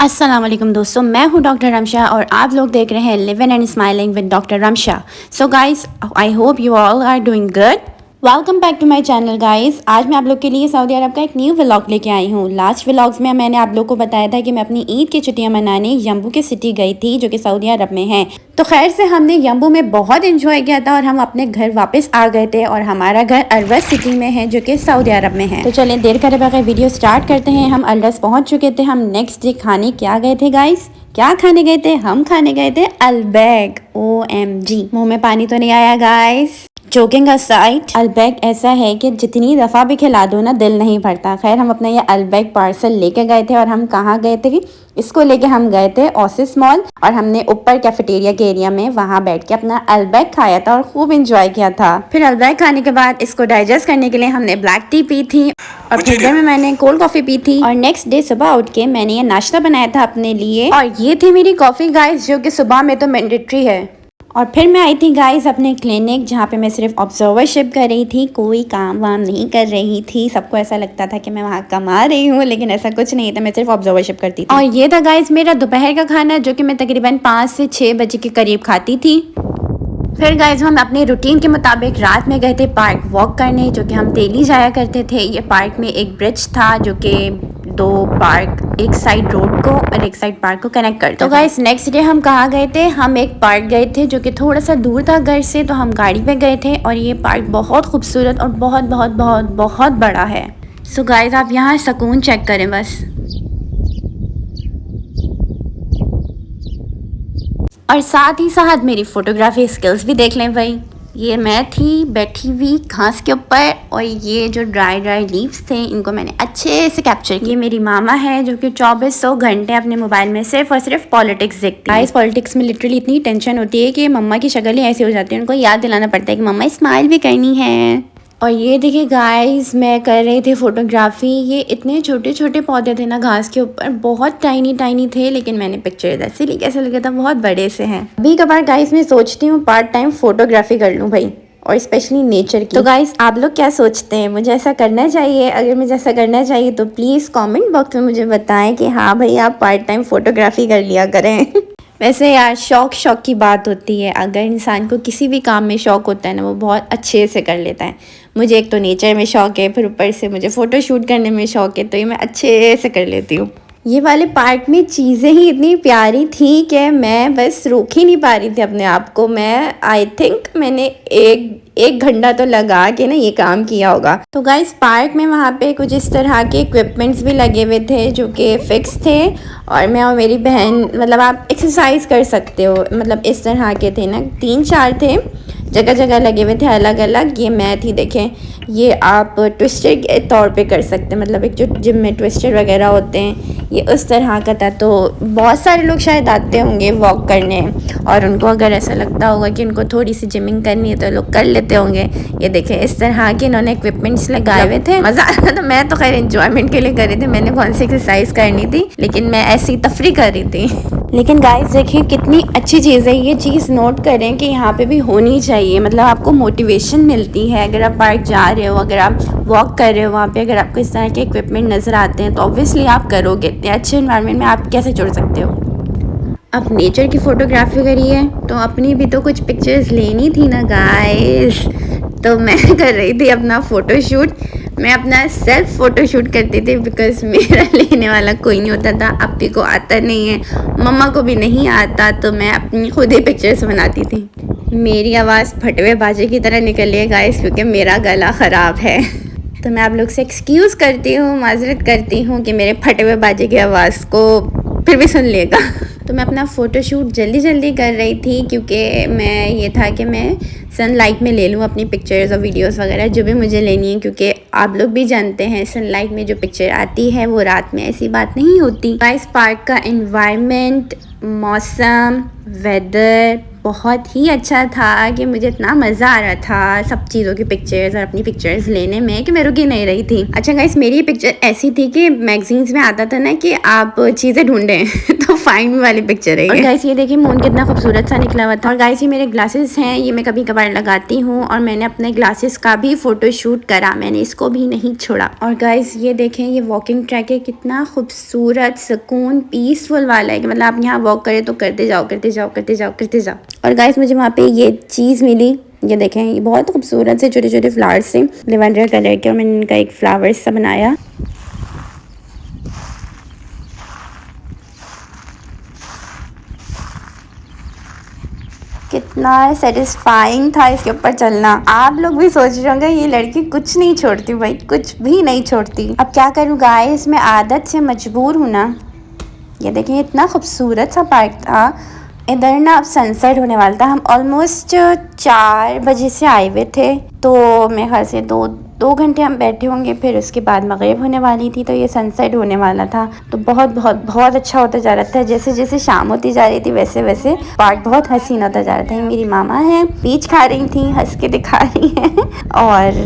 अस्सलाम वालेकुम दोस्तों, मैं हूं डॉक्टर रमशा और आप लोग देख रहे हैं living and smiling with doctor Ramsha. So guys, I hope you all are doing good. Welcome back to my channel guys. आज मैं आप लोग के लिए सऊदी अरब का एक न्यू व्लॉग लेके आई हूँ। लास्ट व्लॉग्स में मैंने आप लोग को बताया था कि मैं अपनी ईद की छुट्टियां मनाने यम्बू की सिटी गई थी जो कि सऊदी अरब में है। तो खैर से हमने यम्बू में बहुत इंजॉय किया था और हम अपने घर वापस आ गए थे और हमारा घर अरवस सिटी में है जो कि सऊदी अरब में है। तो चलें देर करे बगैर वीडियो स्टार्ट करते हैं। हम अरवस पहुंच चुके थे। हम नेक्स्ट डे खाने क्या गए थे गाइस? क्या खाने गए थे? हम खाने गए थे अल्बैग। OMG, मुंह में पानी तो नहीं आया गाइस? जोकिंग असाइड, अल्बैग ऐसा है कि जितनी दफ़ा भी खिला दो ना दिल नहीं भरता। खैर हम अपना ये अल्बैग पार्सल लेके गए थे और हम कहाँ गए थे? इसको लेके हम गए थे ओसिस मॉल और हमने ऊपर कैफेटेरिया के एरिया में वहाँ बैठ के अपना अल्बैग खाया था और खूब इंजॉय किया था। फिर अल्बैग खाने के बाद इसको डाइजेस्ट करने के लिए हमने ब्लैक टी पी थी और फिर में मैंने कोल्ड कॉफ़ी पी थी। और नेक्स्ट डे सुबह उठ के मैंने ये नाश्ता बनाया था अपने लिए और ये थी मेरी कॉफ़ी गाइस, जो कि सुबह में तो मैंडेटरी है। और फिर मैं आई थी गाइस अपने क्लिनिक, जहाँ पे मैं सिर्फ ऑब्जर्वरशिप कर रही थी, कोई काम वाम नहीं कर रही थी। सबको ऐसा लगता था कि मैं वहाँ कमा रही हूँ, लेकिन ऐसा कुछ नहीं था, मैं सिर्फ ऑब्जर्वरशिप करती थी। और ये था गाइस मेरा दोपहर का खाना, जो कि मैं तकरीबन 5 से 6 बजे के करीब खाती थी। फिर गाइज हम अपने रूटीन के मुताबिक रात में गए थे पार्क वॉक करने, जो कि हम डेली जाया करते थे। ये पार्क में एक ब्रिज था जो कि दो पार्क, एक साइड रोड को और एक साइड पार्क को कनेक्ट करता। तो गाइस नेक्स्ट डे हम कहाँ गए थे? हम एक पार्क गए थे जो कि थोड़ा सा दूर था घर से, तो हम गाड़ी पे गए थे और ये पार्क बहुत खूबसूरत और बहुत बहुत बहुत बहुत बड़ा है। सो गाइज आप यहाँ सुकून चेक करें बस। और साथ ही साथ मेरी फोटोग्राफी स्किल्स भी देख लें भाई। ये मैं थी बैठी हुई घास के ऊपर और ये जो ड्राई लीव्स थे इनको मैंने अच्छे से कैप्चर किया। ये मेरी मामा है जो कि 2400 घंटे अपने मोबाइल में सिर्फ और सिर्फ पॉलिटिक्स देखती है। इस पॉलिटिक्स में लिटरली इतनी टेंशन होती है कि मम्मा की शक्ल ही ऐसी हो जाती है, उनको याद दिलाना पड़ता है कि मम्मा स्माइल भी करनी है। और ये देखिए गाइस, मैं कर रही थी फोटोग्राफी। ये इतने छोटे छोटे पौधे थे ना घास के ऊपर, बहुत टाइनी थे, लेकिन मैंने पिक्चर ऐसे ली, कैसे लगा था बहुत बड़े से हैं। अभी कभार गाइस मैं सोचती हूँ पार्ट टाइम फोटोग्राफी कर लूँ भाई, और स्पेशली नेचर की। तो गाइस आप लोग क्या सोचते हैं, मुझे ऐसा करना चाहिए? अगर मुझे ऐसा करना चाहिए तो प्लीज़ कमेंट बॉक्स में मुझे बताएं कि हाँ भाई आप पार्ट टाइम फोटोग्राफी कर लिया करें। वैसे यार शौक की बात होती है। अगर इंसान को किसी भी काम में शौक होता है ना, वो बहुत अच्छे से कर लेता है। मुझे एक तो नेचर में शौक है, फिर ऊपर से मुझे फ़ोटो शूट करने में शौक है, तो ये मैं अच्छे से कर लेती हूँ। ये वाले पार्क में चीज़ें ही इतनी प्यारी थी कि मैं बस रोक ही नहीं पा रही थी अपने आप को। मैं आई थिंक मैंने एक घंटा तो लगा के ना ये काम किया होगा। तो गाइस पार्क में वहाँ पे कुछ इस तरह के इक्विपमेंट्स भी लगे हुए थे जो कि फिक्स थे, और मैं और मेरी बहन मतलब आप एक्सरसाइज कर सकते हो, मतलब इस तरह के थे ना, 3-4 थे, जगह जगह लगे हुए थे अलग अलग। ये मैं थी, देखें ये आप ट्विस्टर के तौर पे कर सकते हैं, मतलब एक जो जिम में ट्विस्टर वगैरह होते हैं, ये उस तरह का था। तो बहुत सारे लोग शायद आते होंगे वॉक करने और उनको अगर ऐसा लगता होगा कि उनको थोड़ी सी जिमिंग करनी है तो लोग कर लेते होंगे। ये देखें इस तरह के इन्होंने इक्विपमेंट्स लगाए हुए थे, मज़ा आ रहा था। मैं तो खैर एंजॉयमेंट के लिए कर रही थी, मैंने कौन सी एक्सरसाइज करनी थी, लेकिन मैं ऐसी तफरी कर रही थी। लेकिन गाइस देखिए कितनी अच्छी चीज़ है, ये चीज़ नोट करें कि यहाँ पे भी होनी चाहिए। मतलब आपको मोटिवेशन मिलती है अगर आप पार्क जा रहे हो, अगर आप वॉक कर रहे हो, वहाँ पे अगर आपको इस तरह के इक्विपमेंट नज़र आते हैं तो ऑब्वियसली आप करोगे। इतने अच्छे इन्वायरमेंट में आप कैसे जुड़ सकते हो? अब नेचर की फ़ोटोग्राफी करी है तो अपनी भी तो कुछ पिक्चर्स लेनी थी ना गाइस। तो मैं कर रही थी अपना फ़ोटोशूट। मैं अपना सेल्फ फ़ोटोशूट करती थी बिकॉज़ मेरा लेने वाला कोई नहीं होता था। अपी को आता नहीं है, मम्मा को भी नहीं आता, तो मैं अपनी खुद ही पिक्चर्स बनाती थी। मेरी आवाज़ फटवे बाजे की तरह निकली है गाइस, क्योंकि मेरा गला ख़राब है। तो मैं आप लोग से एक्सक्यूज़ करती हूँ, माजरत करती हूँ कि मेरे फटवे बाजे की आवाज़ को फिर भी सुन लेगा। तो मैं अपना फ़ोटोशूट जल्दी कर रही थी, क्योंकि मैं ये था कि मैं सनलाइट में ले लूँ अपनी पिक्चर्स और वीडियोस वगैरह जो भी मुझे लेनी है, क्योंकि आप लोग भी जानते हैं सनलाइट में जो पिक्चर आती है वो रात में ऐसी बात नहीं होती। इस पार्क का एनवायरनमेंट, मौसम, वेदर बहुत ही अच्छा था कि मुझे इतना मज़ा आ रहा था सब चीज़ों की पिक्चर्स और अपनी पिक्चर्स लेने में कि मैं रुकी नहीं रही थी। अच्छा गाइस मेरी ये पिक्चर ऐसी थी कि मैगजीन्स में आता था ना कि आप चीज़ें ढूंढें तो फाइंड मी वाली पिक्चर है। और गाइस ये देखिए मून कितना खूबसूरत सा निकला हुआ था। और गाइस ये मेरे ग्लासेस हैं, ये मैं कभी कभार बार लगाती हूँ और मैंने अपने ग्लासेस का भी फ़ोटो शूट करा, मैंने इसको भी नहीं छोड़ा। और गाइस ये देखें, ये वॉकिंग ट्रैक है, कितना खूबसूरत, सुकून, पीसफुल वाला है कि मतलब आप यहाँ वॉक करें तो करते जाओ करते जाओ करते जाओ करते जाओ। और गाइस मुझे वहाँ पे ये चीज़ मिली, ये देखें, ये बहुत खूबसूरत से छोटे छोटे फ्लावर्स से लेवेंडर कलर के, और मैंने इनका एक फ्लावर्स सा बनाया। कितना सेटिस्फाइंग था इसके ऊपर चलना। आप लोग भी सोच रहे होंगे ये लड़की कुछ नहीं छोड़ती भाई, कुछ भी नहीं छोड़ती। अब क्या करूँ गाइस, मैं आदत से मजबूर हूँ ना। ये देखिए इतना खूबसूरत सा पार्क था। इधर ना अब सनसेट होने वाला था, हम ऑलमोस्ट 4 बजे से आए हुए थे, तो मेरे ख्याल से दो घंटे हम बैठे होंगे, फिर उसके बाद मगरिब होने वाली थी, तो ये सनसेट होने वाला था। तो बहुत बहुत बहुत अच्छा होता जा रहा था। जैसे जैसे शाम होती जा रही थी वैसे वैसे पार्क बहुत हसीन होता जा रहा था। ये मेरी मामा है, पीच खा रही थी, हंस के दिखा रही हैं। और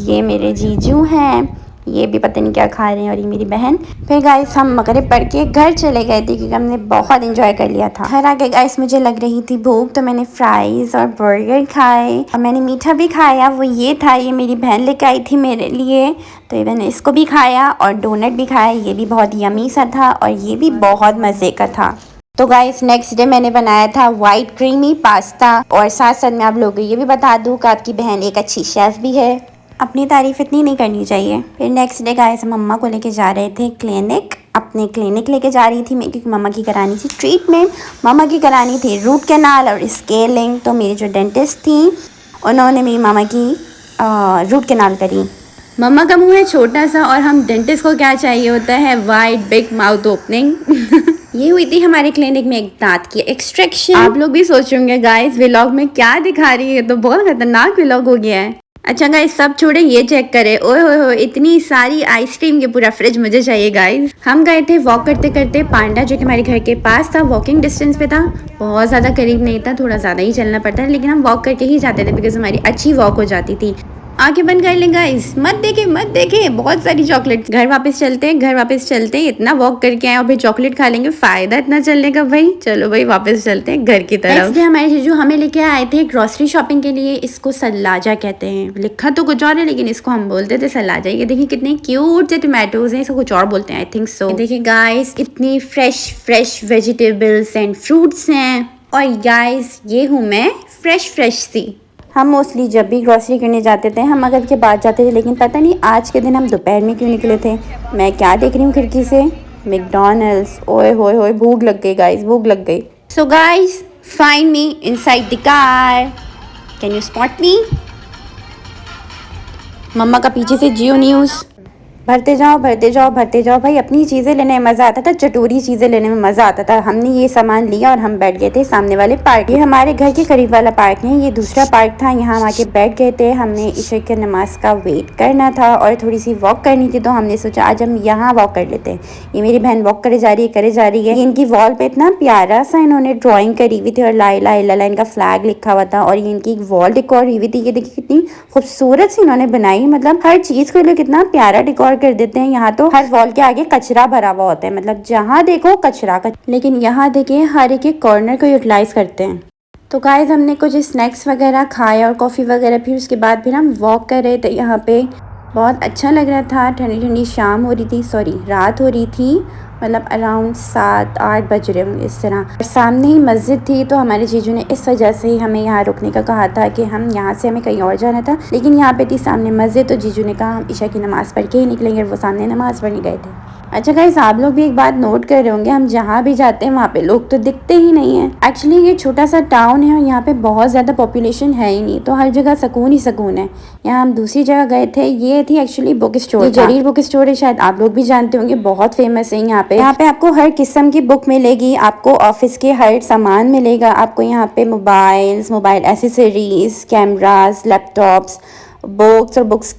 ये मेरे जीजू हैं, ये भी पता नहीं क्या खा रहे हैं, और ये मेरी बहन। फिर गाइस हम मगरिब पढ़ के घर चले गए थे क्योंकि हमने बहुत इंजॉय कर लिया था। घर आके गाइस मुझे लग रही थी भूख, तो मैंने फ्राइज और बर्गर खाए और मैंने मीठा भी खाया। वो ये था, ये मेरी बहन लेके आई थी मेरे लिए, तो मैंने इसको भी खाया और डोनट भी खाया। ये भी बहुत यमी सा था और ये भी बहुत मज़े का था। तो गाइस नेक्स्ट डे मैंने बनाया था वाइट क्रीमी पास्ता, और साथ साथ मैं आप लोगों को ये भी बता दूँ कि आपकी बहन एक अच्छी शेफ़ भी है। अपनी तारीफ इतनी नहीं करनी चाहिए। फिर नेक्स्ट डे गाइस हम मम्मा को लेके जा रहे थे क्लिनिक, अपने क्लिनिक लेके जा रही थी मैं, क्योंकि मम्मा की करानी थी ट्रीटमेंट। मम्मा की करानी थी रूट कैनाल और स्केलिंग। तो मेरी जो डेंटिस्ट थी उन्होंने मेरी मामा की रूट कैनाल करी। मम्मा का मुंह है छोटा सा, और हम डेंटिस्ट को क्या चाहिए होता है, वाइड बिग माउथ ओपनिंग। ये हुई थी हमारे क्लिनिक में एक दांत की एक्सट्रैक्शन। आप लोग भी सोच रहे होंगे गाइस व्लॉग में क्या दिखा रही है, तो बहुत खतरनाक व्लॉग हो गया है। अच्छा गाइस सब छोड़े, ये चेक करें, ओए होए होए इतनी सारी आइसक्रीम, के पूरा फ्रिज मुझे चाहिए गाइस। हम गए थे वॉक करते करते पांडा, जो कि हमारे घर के पास था, वॉकिंग डिस्टेंस पे था, बहुत ज़्यादा करीब नहीं था, थोड़ा ज़्यादा ही चलना पड़ता है, लेकिन हम वॉक करके ही जाते थे बिकॉज हमारी अच्छी वॉक हो जाती थी। आंखें बंद कर लें गाइस, मत देखे बहुत सारी चॉकलेट। घर वापस चलते हैं, इतना वॉक करके आए और फिर चॉकलेट खा लेंगे, फायदा इतना चलने का भाई। चलो भाई वापस चलते हैं घर की तरफ। हमारे जीजू हमें लेके आए थे ग्रोसरी शॉपिंग के लिए, इसको सलाजा कहते हैं, लिखा तो कुछ और है लेकिन इसको हम बोलते थे सलाजा। ये देखिए कितने क्यूट से टोमेटोज हैं, इसको कुछ और बोलते हैं आई थिंक सो। देखिए गाइस इतनी फ्रेश वेजिटेबल्स एंड फ्रूट्स हैं, और गाइस ये हूँ मैं फ्रेश सी। हम मोस्टली जब भी ग्रॉसरी करने जाते थे हम मगरिब के बाद जाते थे, लेकिन पता नहीं आज के दिन हम दोपहर में क्यों निकले थे। मैं क्या देख रही हूँ खिड़की से, मैकडॉनल्ड्स। ओए होए होए भूख लग गई गाइस, भूख लग गई। So guys find me inside the car, can you spot me. मम्मा का पीछे से जियो न्यूज़। भरते जाओ भाई, अपनी चीज़ें लेने में मज़ा आता था, चटोरी चीज़ें लेने में मज़ा आता था। हमने ये सामान लिया और हम बैठ गए थे सामने वाले पार्क। ये हमारे घर के करीब वाला पार्क नहीं, ये दूसरा पार्क था, यहाँ हम आके बैठ गए थे। हमने ईशा की नमाज का वेट करना था और थोड़ी सी वॉक करनी थी, तो हमने सोचा आज हम यहाँ वॉक कर लेते हैं। ये मेरी बहन वॉक करे जा रही है। इनकी वॉल पे इतना प्यारा सा इन्होंने ड्रॉइंग करी हुई थी और ला इलाहा इल्लल्लाह इनका फ्लैग लिखा हुआ था, और ये इनकी वॉल डिकोर हुई हुई थी। ये देखिए कितनी खूबसूरत सी इन्होंने बनाई, मतलब हर चीज़ को कितना प्यारा डिकोर कर देते हैं। यहाँ तो हर वॉल के आगे कचरा भरा हुआ होता है, मतलब जहाँ देखो कचरा, लेकिन यहाँ देखिए हर एक कॉर्नर को यूटिलाइज करते हैं। तो गाइस हमने कुछ स्नैक्स वगैरह खाए और कॉफ़ी वगैरह, फिर उसके बाद फिर हम वॉक कर रहे थे। यहाँ पे बहुत अच्छा लग रहा था, ठंडी ठंडी शाम हो रही थी, सॉरी रात हो रही थी, मतलब अराउंड 7-8 बज रहे होंगे इस तरह। और सामने ही मस्जिद थी, तो हमारे जीजू ने इस वजह से ही हमें यहाँ रुकने का कहा था कि हम यहाँ से हमें कहीं और जाना था, लेकिन यहाँ पे थी सामने मस्जिद, तो जीजू ने कहा हम ईशा की नमाज़ पढ़ के ही निकलेंगे, और वो सामने नमाज़ पढ़ने गए थे। अच्छा गाइस आप लोग भी एक बात नोट कर रहे होंगे, हम जहाँ भी जाते हैं वहाँ पे लोग तो दिखते ही नहीं है। एक्चुअली ये छोटा सा टाउन है और यहाँ पे बहुत ज़्यादा पॉपुलेशन है ही नहीं, तो हर जगह सुकून ही सुकून है। यहाँ हम दूसरी जगह गए थे, ये थी actually book store, Jarir book store है, शायद आप लोग भी जानते होंगे, बहुत फेमस है यहाँ पे। आपको हर किस्म की बुक मिलेगी, आपको ऑफिस के हर सामान मिलेगा, आपको यहाँ पे mobile accessories, cameras, laptops, books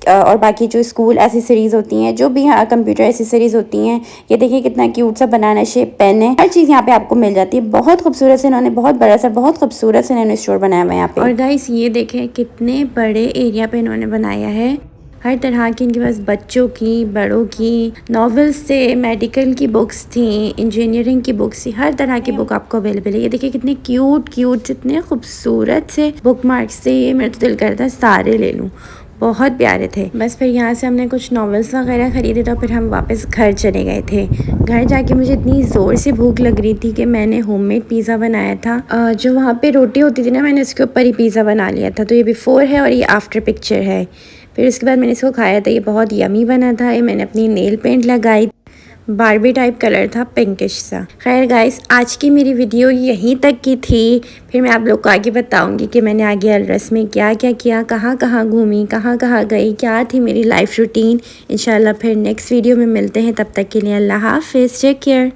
और बाकी जो स्कूल एसेसरीज होती हैं, जो भी यहाँ कंप्यूटर एसेसरीज होती हैं। ये देखिए कितना क्यूट सा बनाना शेप पेन है, हर चीज़ यहाँ पे आपको मिल जाती है। बहुत खूबसूरत से इन्होंने, बहुत बड़ा सा, बहुत खूबसूरत से इन्होंने स्टोर बनाया हुआ है यहाँ पे। और गाइस ये देखें कितने बड़े एरिया पे इन्होंने बनाया है, हर तरह की इनके पास बच्चों की, बड़ों की, नॉवेल्स थे, मेडिकल की बुक्स थी, इंजीनियरिंग की बुक्स थी, हर तरह की बुक आपको अवेलेबल है। ये देखिए कितने क्यूट क्यूट, इतने खूबसूरत से बुक मार्क्स थे। ये मेरा तो दिल करता है सारे ले लूँ, बहुत प्यारे थे। बस फिर यहाँ से हमने कुछ नॉवेल्स वगैरह ख़रीदे तो फिर हम वापस घर चले गए थे। घर जाके मुझे इतनी ज़ोर से भूख लग रही थी कि मैंने होममेड पिज़्ज़ा बनाया था। जो वहाँ पे रोटी होती थी ना, मैंने उसके ऊपर ही पिज़्ज़ा बना लिया था। तो ये बिफ़ोर है और ये आफ्टर पिक्चर है। फिर उसके बाद मैंने इसको खाया था, ये बहुत यमी बना था। ये मैंने अपनी नेल पेंट लगाई, बारबी टाइप कलर था, पिंकिश सा। खैर गाइस, आज की मेरी वीडियो यहीं तक की थी। फिर मैं आप लोग को आगे बताऊंगी कि मैंने आगे अलरस में क्या क्या किया, कहाँ कहाँ घूमी, कहाँ कहाँ गई, क्या थी मेरी लाइफ रूटीन। इंशाल्लाह फिर नेक्स्ट वीडियो में मिलते हैं। तब तक के लिए अल्लाह हाफिज़, टेक केयर।